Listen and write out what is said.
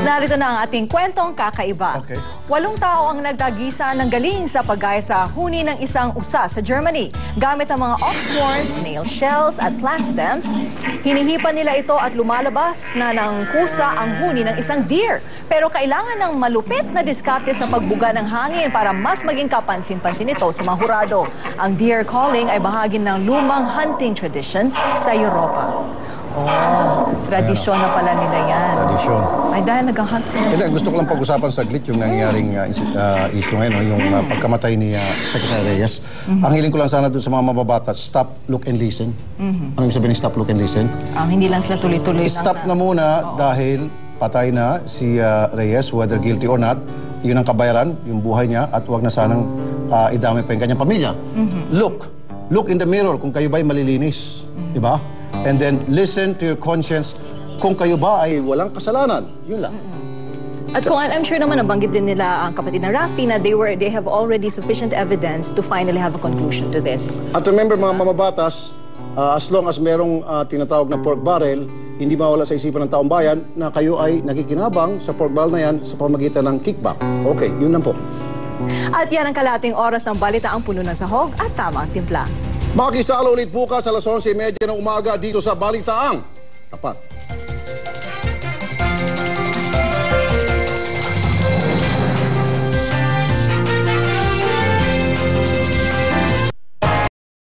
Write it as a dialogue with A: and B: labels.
A: Narito na ang ating kwentong kakaiba.
B: Okay.
A: 8 tao ang nagdagisa ng galing sa paggaya sa huni ng isang usa sa Germany. Gamit ang mga ox horns, snail shells at plant stems, hinihipan nila ito at lumalabas na ng kusa ang huni ng isang deer. Pero kailangan ng malupit na diskarte sa pagbuga ng hangin para mas maging kapansin-pansin ito sa mga hurado. Ang deer calling ay bahagi ng lumang hunting tradition sa Europa. Oh, tradisyon na pala nila yan.
B: Tradisyon.
A: Ay, dahil nag-hunt sila.
B: Hindi, gusto ko lang pag-usapan saglit yung nangyayaring issue ngayon, no? Yung pagkamatay ni Secretary Reyes. Ang hiling ko lang sana doon sa mga mababata, stop, look, and listen. Ano yung sabihin ng stop, look, and listen?
A: Hindi lang sila tuloy-tuloy lang.
B: Stop na muna dahil patay na si Reyes, whether guilty or not. Yun ang kabayaran, yung buhay niya, at huwag na sanang idamay pa yung kanyang pamilya. Look in the mirror kung kayo ba'y malilinis. Diba? And then listen to your conscience kung kayo ba ay walang kasalanan. Yun lang.
A: At kung I'm sure naman nabanggit din nila ang kapatid na Rafi na they have already sufficient evidence to finally have a conclusion to this.
B: At remember mga mamabatas, as long as merong tinatawag na pork barrel, hindi mawala sa isipan ng taong bayan na kayo ay nakikinabang sa pork barrel na yan sa pamagitan ng kickback. Okay, yun lang po.
A: At yan ang kalating oras ng balita ang puno ng sahog at tama ang timpla.
B: Makikisala ulit bukas alas 11:30 ng umaga dito sa Balitaang Tapat.